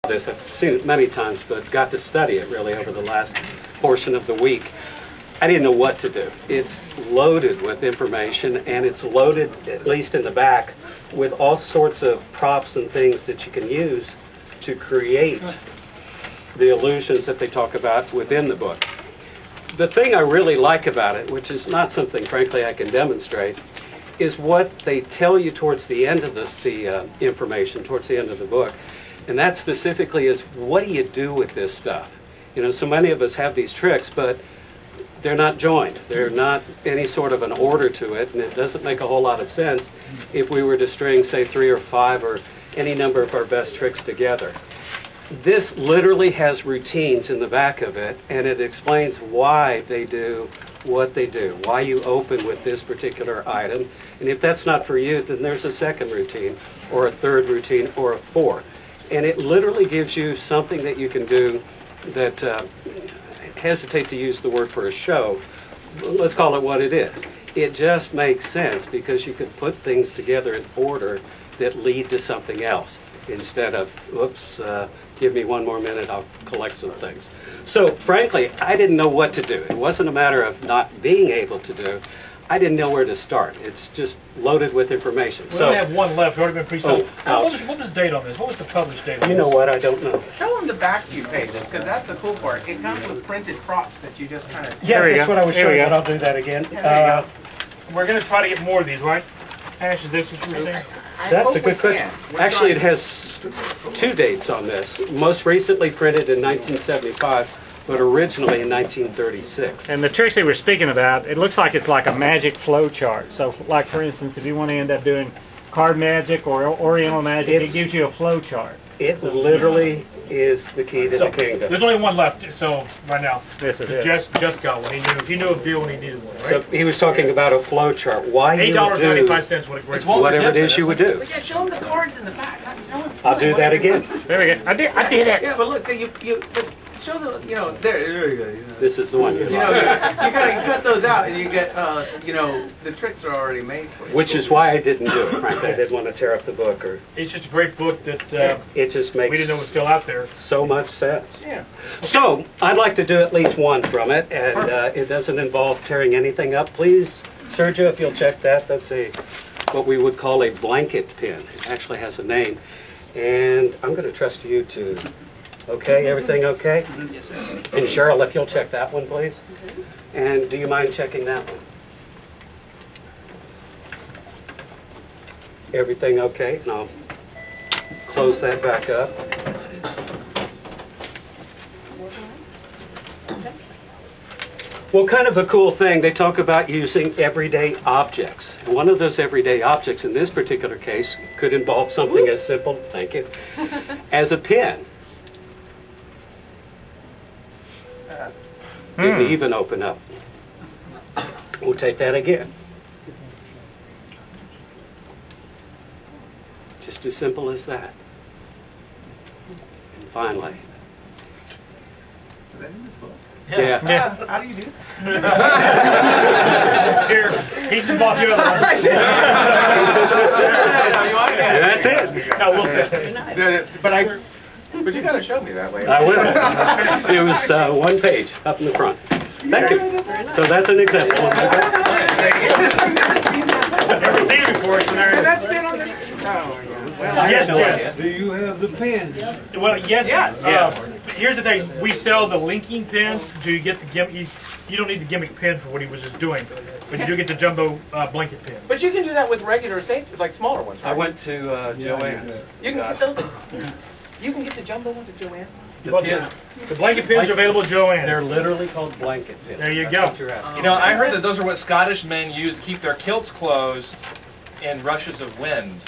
this. I've seen it many times, but got to study it really over the last portion of the week. I didn't know what to do. It's loaded with information, and it's loaded, at least in the back, with all sorts of props and things that you can use to create the illusions that they talk about within the book. The thing I really like about it, which is not something, frankly, I can demonstrate, is what they tell you towards the end of the information, towards the end of the book. And that specifically is, what do you do with this stuff? You know, so many of us have these tricks, but they're not joined. They're not any sort of an order to it, and it doesn't make a whole lot of sense if we were to string, say, 3 or 5 or any number of our best tricks together. This literally has routines in the back of it, and it explains why they do what they do, why you open with this particular item. And if that's not for you, then there's a second routine, or a third routine, or a fourth. And it literally gives you something that you can do that, hesitate to use the word for a show, let's call it what it is. It just makes sense because you can put things together in order that lead to something else instead of, whoops, give me 1 more minute, I'll collect some things. So frankly, I didn't know what to do. It wasn't a matter of not being able to do. I didn't know where to start. It's just loaded with information. We only have one left. It's already been pre-sold. Oh, what was the date on this? What was the published date on this? You know what? I don't know. Show them the back few pages, because that's the cool part. It comes with printed props that you just kind of... Yeah, that's what I was showing, but I'll do that again. We're going to try to get more of these, right? Ash, is this what you were saying? That's a good question. Actually, it has 2 dates on this. Most recently printed in 1975, but originally in 1936. And the tricks they were speaking about, it looks like it's like a magic flow chart. So, like for instance, if you want to end up doing card magic or Oriental magic, it gives you a flow chart. It literally is the key to the kingdom. There's only one left, so right now. This is it. Just got one. He knew a deal when he needed one, right? So he was talking about a flow chart. Why you do $8.95. What a great whatever it is you would do. But yeah, show them the cards in the back. I'll do that again. There we go. I did it. Yeah, but look, but show the, you know, there you go. This is the one You know, you gotta cut those out, and you get, you know, the tricks are already made for you. Which is why I didn't do it, frankly. I didn't want to tear up the book, or It's just a great book that it just makes we didn't know was still out there. so much sense. Yeah. So I'd like to do at least one from it, and it doesn't involve tearing anything up. Please, Sergio, if you'll check that. That's what we would call a blanket pin. It actually has a name, and I'm going to trust you to. Okay, everything okay? Yes, sir. And Cheryl, if you'll check that one, please. And do you mind checking that one? Everything okay? And I'll close that back up. Well, kind of a cool thing, they talk about using everyday objects. And one of those everyday objects in this particular case could involve something as simple, thank you, as a pen. Didn't even open up. We'll take that again. Just as simple as that. And finally. Is that in this book? Yeah. How do you do Here, he's bought the other one. And that's it. No, we'll say. But you gotta show me that way. I will. It was 1 page up in the front. Thank you. So that's an example. Never seen it before. It's That's been on the... Oh, my God. Yes, Jess. Do you have the pins? Well, yes. Yes. Here's the thing: we sell the linking pins. Do you get the gimmick? You don't need the gimmick pin for what he was just doing, but you do get the jumbo blanket pin. But you can do that with regular safety, like smaller ones, right? I went to Joann's. You can get those. You can get the jumbo ones at Joann's. The blanket pins are available at Joann's. They're literally called blanket pins. There you That's go. what you're asking. You know, I heard that those are what Scottish men use to keep their kilts closed in rushes of wind.